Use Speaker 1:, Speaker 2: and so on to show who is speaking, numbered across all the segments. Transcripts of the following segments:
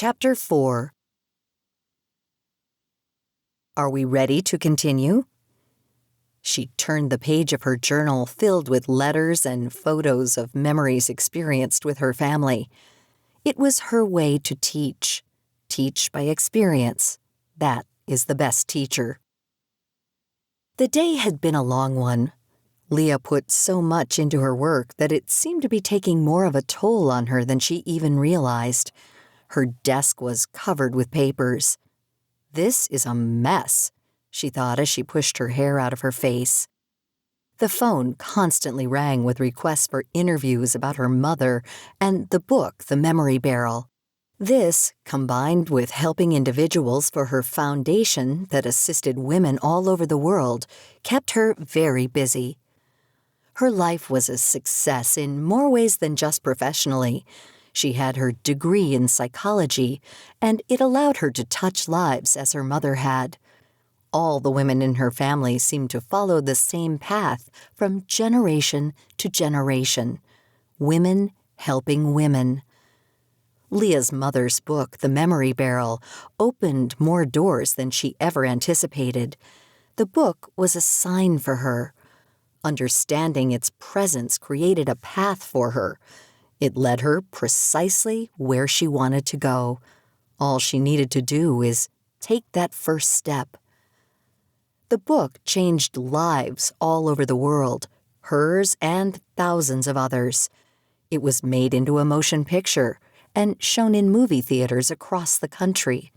Speaker 1: Chapter 4. Are we ready to continue? She turned the page of her journal filled with letters and photos of memories experienced with her family. It was her way to teach. Teach by experience. That is the best teacher. The day had been a long one. Leah put so much into her work that it seemed to be taking more of a toll on her than she even realized. Her desk was covered with papers. This is a mess, she thought as she pushed her hair out of her face. The phone constantly rang with requests for interviews about her mother and the book, The Memory Barrel. This, combined with helping individuals for her foundation that assisted women all over the world, kept her very busy. Her life was a success in more ways than just professionally. She had her degree in psychology, and it allowed her to touch lives as her mother had. All the women in her family seemed to follow the same path from generation to generation. Women helping women. Leah's mother's book, The Memory Barrel, opened more doors than she ever anticipated. The book was a sign for her. Understanding its presence created a path for her. It led her precisely where she wanted to go. All she needed to do is take that first step. The book changed lives all over the world, hers and thousands of others. It was made into a motion picture and shown in movie theaters across the country.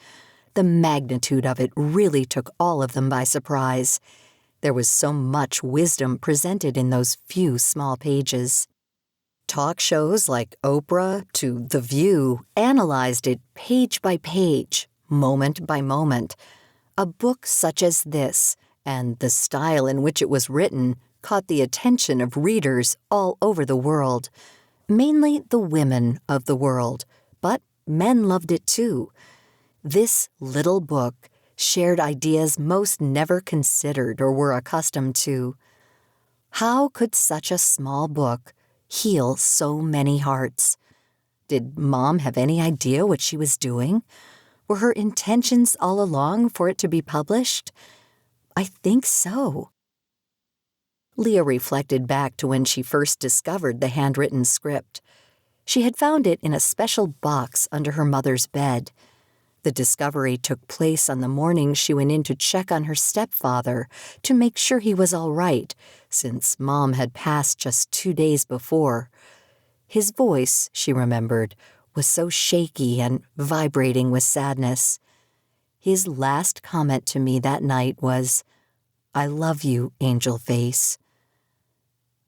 Speaker 1: The magnitude of it really took all of them by surprise. There was so much wisdom presented in those few small pages. Talk shows like Oprah to The View analyzed it page by page, moment by moment. A book such as this, and the style in which it was written, caught the attention of readers all over the world. Mainly the women of the world, but men loved it too. This little book shared ideas most never considered or were accustomed to. How could such a small book heal so many hearts? Did Mom have any idea what she was doing? Were her intentions all along for it to be published? I think so. Leah reflected back to when she first discovered the handwritten script. She had found it in a special box under her mother's bed. The discovery took place on the morning she went in to check on her stepfather to make sure he was all right, since Mom had passed just 2 days before. His voice, she remembered, was so shaky and vibrating with sadness. His last comment to me that night was, "I love you, Angel Face."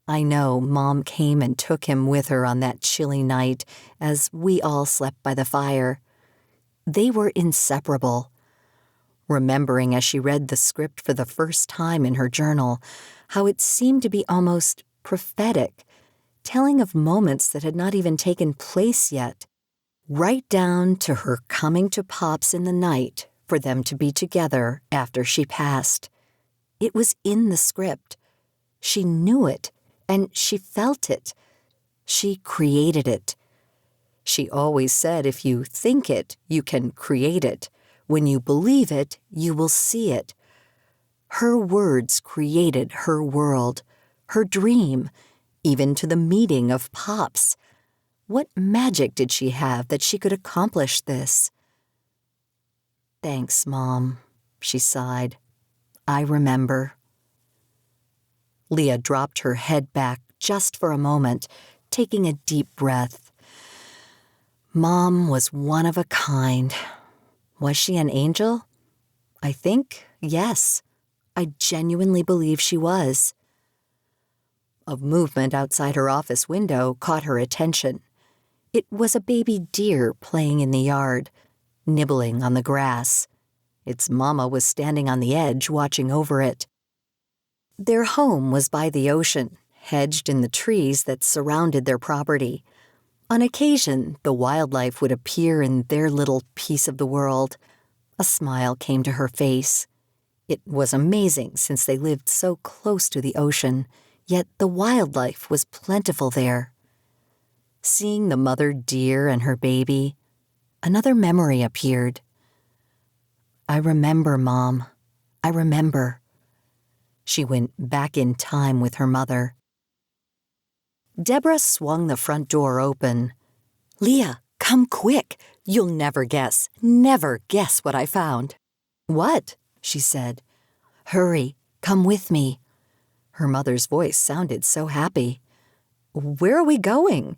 Speaker 1: I know Mom came and took him with her on that chilly night as we all slept by the fire. They were inseparable. Remembering as she read the script for the first time in her journal, how it seemed to be almost prophetic, telling of moments that had not even taken place yet, right down to her coming to Pop's in the night for them to be together after she passed. It was in the script. She knew it, and she felt it. She created it. She always said if you think it, you can create it. When you believe it, you will see it. Her words created her world, her dream, even to the meeting of Pops. What magic did she have that she could accomplish this? "Thanks, Mom," she sighed. "I remember." Leah dropped her head back just for a moment, taking a deep breath. Mom was one of a kind. Was she an angel? I think, yes. I genuinely believe she was. A movement outside her office window caught her attention. It was a baby deer playing in the yard, nibbling on the grass. Its mama was standing on the edge watching over it. Their home was by the ocean, hedged in the trees that surrounded their property. On occasion, the wildlife would appear in their little piece of the world. A smile came to her face. It was amazing since they lived so close to the ocean, yet the wildlife was plentiful there. Seeing the mother deer and her baby, Another memory appeared. I remember, Mom. I remember. She went back in time with her mother. Deborah swung the front door open. Leah, come quick. You'll never guess what I found. What? She said. Hurry, come with me. Her mother's voice sounded so happy. Where are we going?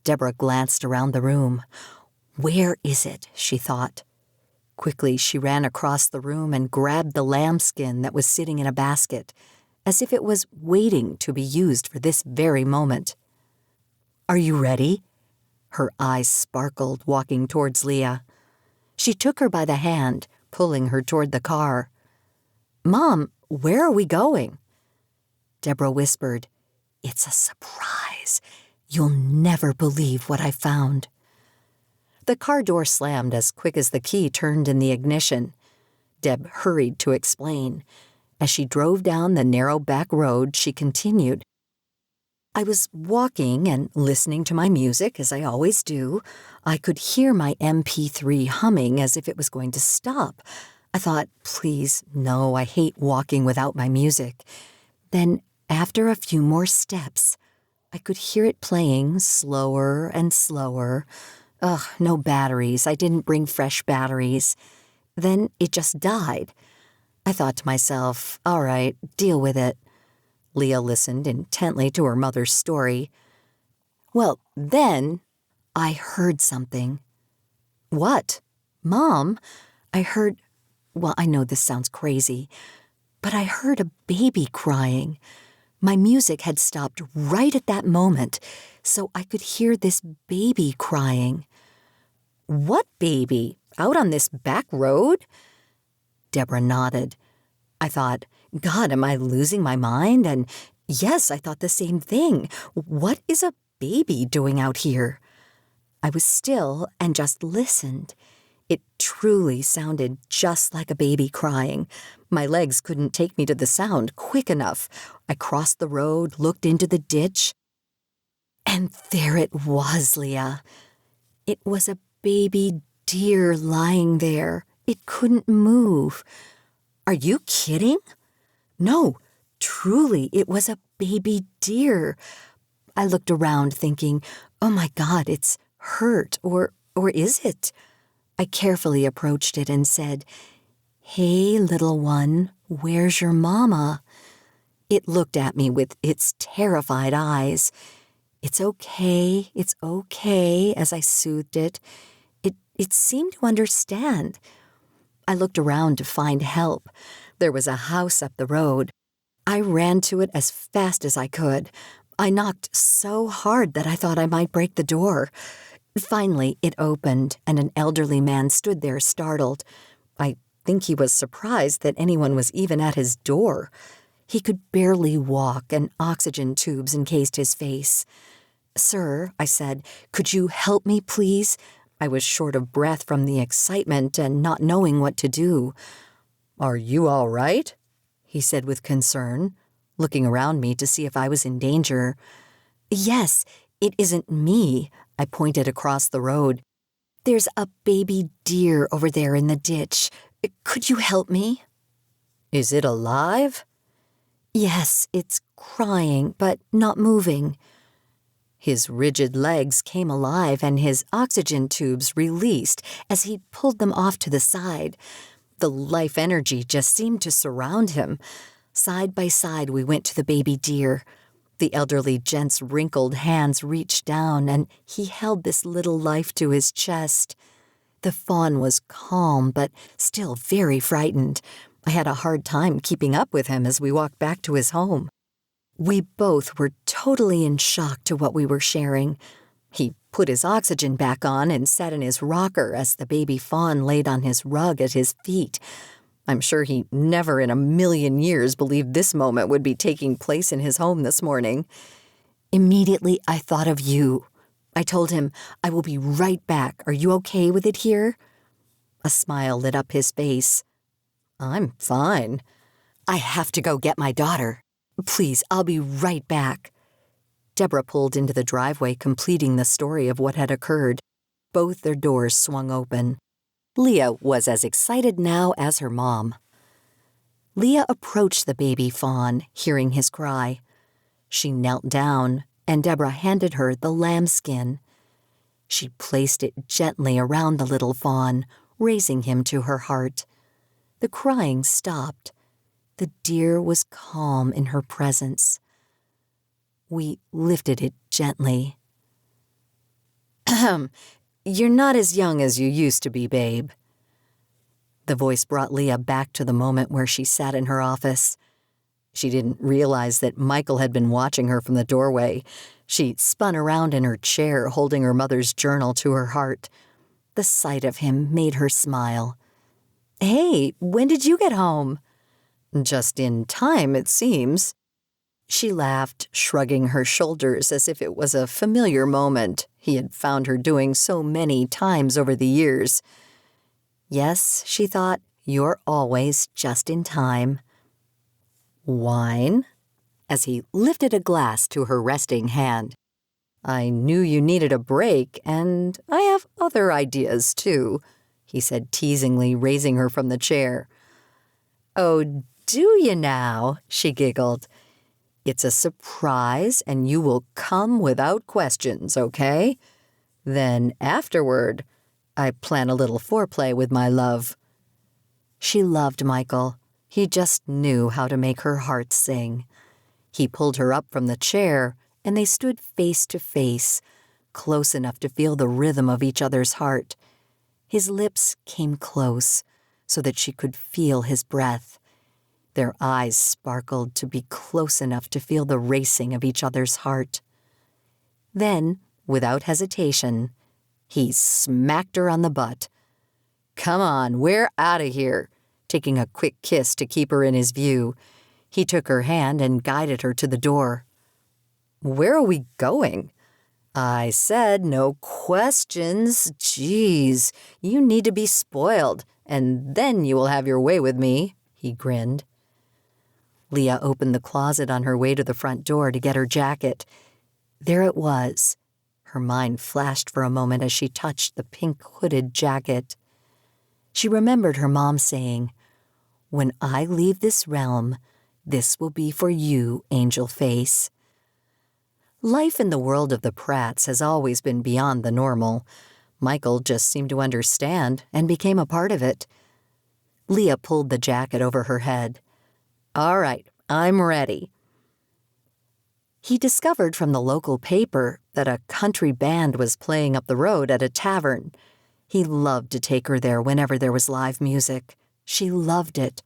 Speaker 1: Deborah glanced around the room. Where is it? She thought. Quickly, she ran across the room and grabbed the lambskin that was sitting in a basket, as if it was waiting to be used for this very moment. Are you ready? Her eyes sparkled, walking towards Leah. She took her by the hand, pulling her toward the car. Mom, where are we going? Deborah whispered, It's a surprise. You'll never believe what I found. The car door slammed as quick as the key turned in the ignition. Deb hurried to explain. As she drove down the narrow back road, she continued. I was walking and listening to my music, as I always do. I could hear my MP3 humming as if it was going to stop. I thought, please, no, I hate walking without my music. Then, after a few more steps, I could hear it playing slower and slower. Ugh, no batteries. I didn't bring fresh batteries. Then it just died. I thought to myself, all right, deal with it. Leah listened intently to her mother's story. Well, then I heard something. What? Mom, I heard, well, I know this sounds crazy, but I heard a baby crying. My music had stopped right at that moment, so I could hear this baby crying. What baby? Out on this back road? Deborah nodded. I thought, God, am I losing my mind? And yes, I thought the same thing. What is a baby doing out here? I was still and just listened. It truly sounded just like a baby crying. My legs couldn't take me to the sound quick enough. I crossed the road, looked into the ditch, and there it was, Leah. It was a baby deer lying there. It couldn't move. Are you kidding? No, truly, it was a baby deer. I looked around thinking, oh my God, it's hurt, or is it? I carefully approached it and said, Hey, little one, where's your mama? It looked at me with its terrified eyes. It's okay, as I soothed it. It seemed to understand. I looked around to find help. There was a house up the road. I ran to it as fast as I could. I knocked so hard that I thought I might break the door. Finally, it opened, and an elderly man stood there startled. I think he was surprised that anyone was even at his door. He could barely walk, and oxygen tubes encased his face. Sir, I said, could you help me, please? I was short of breath from the excitement and not knowing what to do. Are you all right? He said with concern, looking around me to see if I was in danger. Yes, it isn't me. I pointed across the road. There's a baby deer over there in the ditch. Could you help me? Is it alive? Yes, it's crying, but not moving. His rigid legs came alive and his oxygen tubes released as he pulled them off to the side. The life energy just seemed to surround him. Side by side, we went to the baby deer. The elderly gent's wrinkled hands reached down, and he held this little life to his chest. The fawn was calm, but still very frightened. I had a hard time keeping up with him as we walked back to his home. We both were totally in shock to what we were sharing. He put his oxygen back on and sat in his rocker as the baby fawn laid on his rug at his feet. I'm sure he never in a million years believed this moment would be taking place in his home this morning. Immediately, I thought of you. I told him, I will be right back. Are you okay with it here? A smile lit up his face. I'm fine. I have to go get my daughter. Please, I'll be right back. Deborah pulled into the driveway, completing the story of what had occurred. both their doors swung open. Leah was as excited now as her mom. Leah approached the baby fawn, hearing his cry. She knelt down, and Deborah handed her the lambskin. She placed it gently around the little fawn, raising him to her heart. The crying stopped. The deer was calm in her presence. We lifted it gently. "Ahem, you're not as young as you used to be, babe." The voice brought Leah back to the moment where she sat in her office. She didn't realize that Michael had been watching her from the doorway. She spun around in her chair, holding her mother's journal to her heart. The sight of him made her smile. "Hey, when did you get home?" "Just in time, it seems." She laughed, shrugging her shoulders as if it was a familiar moment he had found her doing so many times over the years. Yes, she thought, you're always just in time. "Wine?" as he lifted a glass to her resting hand. "I knew you needed a break, and I have other ideas, too," he said teasingly, raising her from the chair. "Oh, do you now?" she giggled. "It's a surprise, and you will come without questions, okay? Then afterward, I plan a little foreplay with my love." She loved Michael. He just knew how to make her heart sing. He pulled her up from the chair, and they stood face to face, close enough to feel the rhythm of each other's heart. His lips came close, so that she could feel his breath. Their eyes sparkled to be close enough to feel the racing of each other's heart. Then, without hesitation, he smacked her on the butt. "Come on, we're out of here," taking a quick kiss to keep her in his view. He took her hand and guided her to the door. "Where are we going?" "I said no questions. Geez, you need to be spoiled, and then you will have your way with me," he grinned. Leah opened the closet on her way to the front door to get her jacket. There it was. Her mind flashed for a moment as she touched the pink hooded jacket. She remembered her mom saying, "When I leave this realm, this will be for you, Angel Face." Life in the world of the Pratts has always been beyond the normal. Michael just seemed to understand and became a part of it. Leah pulled the jacket over her head. "All right, I'm ready." He discovered from the local paper that a country band was playing up the road at a tavern. He loved to take her there whenever there was live music. She loved it.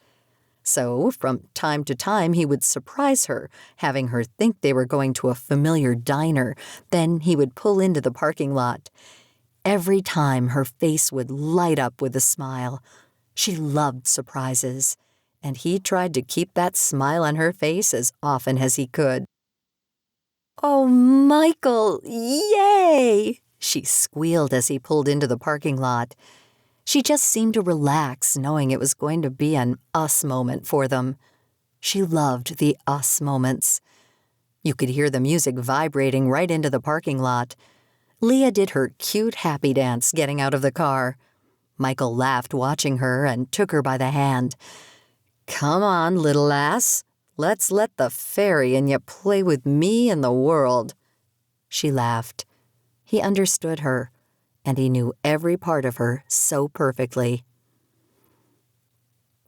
Speaker 1: So, from time to time, he would surprise her, having her think they were going to a familiar diner. Then he would pull into the parking lot. Every time, her face would light up with a smile. She loved surprises, and he tried to keep that smile on her face as often as he could. "Oh, Michael, yay!" she squealed as he pulled into the parking lot. She just seemed to relax, knowing it was going to be an us moment for them. She loved the us moments. You could hear the music vibrating right into the parking lot. Leah did her cute happy dance getting out of the car. Michael laughed watching her and took her by the hand. "Come on, little lass. Let's let the fairy in you play with me and the world." She laughed. He understood her, and he knew every part of her so perfectly.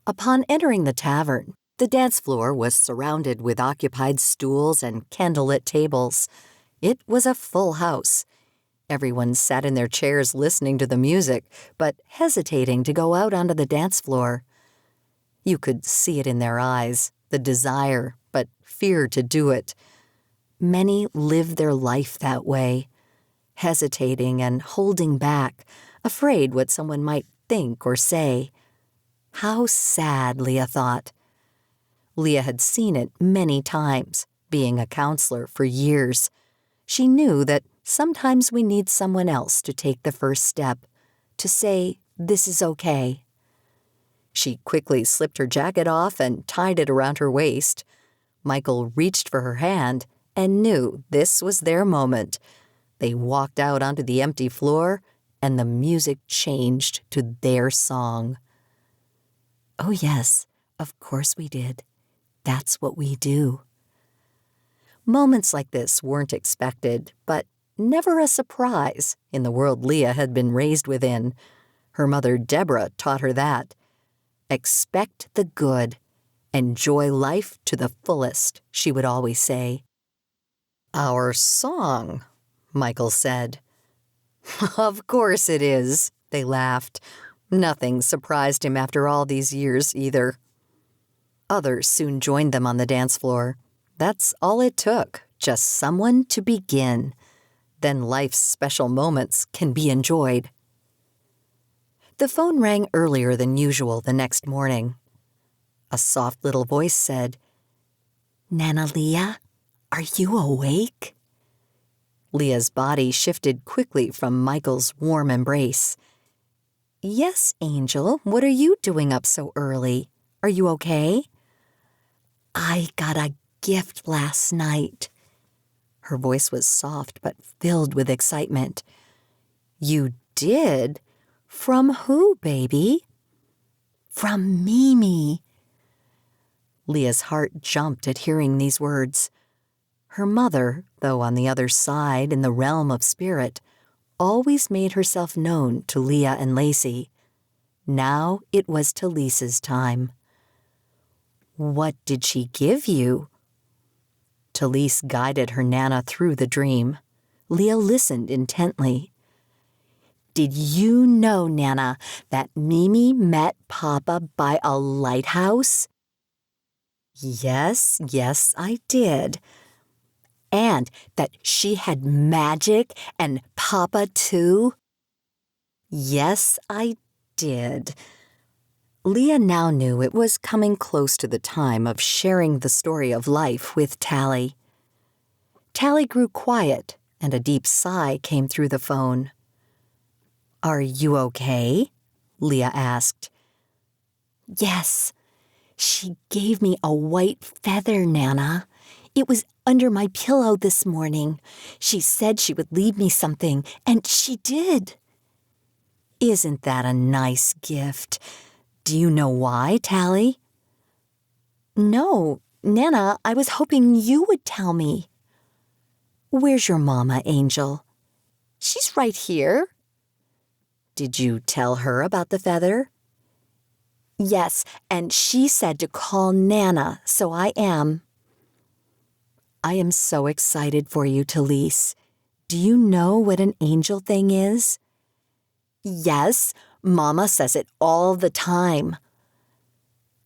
Speaker 1: Upon entering the tavern, the dance floor was surrounded with occupied stools and candlelit tables. It was a full house. Everyone sat in their chairs listening to the music, but hesitating to go out onto the dance floor. You could see it in their eyes, the desire, but fear to do it. Many lived their life that way, hesitating and holding back, afraid what someone might think or say. How sad, Leah thought. Leah had seen it many times, being a counselor for years. She knew that sometimes we need someone else to take the first step, to say, "This is okay." She quickly slipped her jacket off and tied it around her waist. Michael reached for her hand and knew this was their moment. They walked out onto the empty floor, and the music changed to their song. "Oh, yes, of course we did. That's what we do." Moments like this weren't expected, but never a surprise in the world Leah had been raised within. Her mother, Deborah, taught her that. "Expect the good. Enjoy life to the fullest," she would always say. "Our song," Michael said. "Of course it is," they laughed. Nothing surprised him after all these years, either. Others soon joined them on the dance floor. That's all it took, just someone to begin. Then life's special moments can be enjoyed. The phone rang earlier than usual the next morning. A soft little voice said, "Nana Leah, are you awake?" Leah's body shifted quickly from Michael's warm embrace. "Yes, Angel, what are you doing up so early? Are you okay?" "I got a gift last night." Her voice was soft but filled with excitement. "You did? From who, baby?" "From Mimi." Leah's heart jumped at hearing these words. Her mother, though on the other side in the realm of spirit, always made herself known to Leah and Lacey. Now it was Talise's time. "What did she give you?" Talise guided her Nana through the dream. Leah listened intently. "Did you know, Nana, that Mimi met Papa by a lighthouse?" Yes, I did." "And that she had magic and Papa too?" "Yes, I did." Leah now knew it was coming close to the time of sharing the story of life with Tally. Tally grew quiet, and a deep sigh came through the phone. "Are you okay?" Leah asked. "Yes. She gave me a white feather, Nana. It was under my pillow this morning. She said she would leave me something, and she did." "Isn't that a nice gift? Do you know why, Tally?" "No, Nana, I was hoping you would tell me." "Where's your mama, Angel?" "She's right here." "Did you tell her about the feather?" "Yes, and she said to call Nana, so I am." "I am so excited for you, Talise. Do you know what an angel thing is?" "Yes, Mama says it all the time."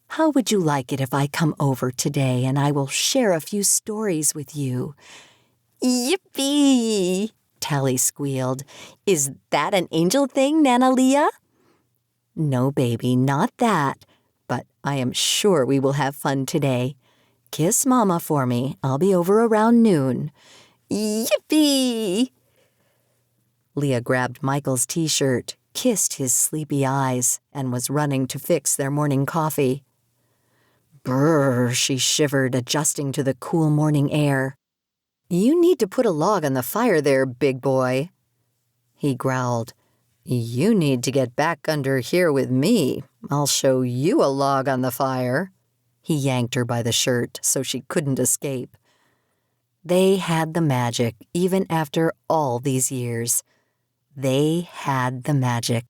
Speaker 1: "How would you like it if I come over today and I will share a few stories with you?" "Yippee!" Tally squealed. "Is that an angel thing, Nana Leah?" "No, baby, not that. But I am sure we will have fun today. Kiss Mama for me. I'll be over around noon." "Yippee!" Leah grabbed Michael's t-shirt, kissed his sleepy eyes, and was running to fix their morning coffee. Brrr, she shivered, adjusting to the cool morning air. "You need to put a log on the fire there, big boy." He growled. "You need to get back under here with me. I'll show you a log on the fire." He yanked her by the shirt so she couldn't escape. They had the magic, even after all these years. They had the magic.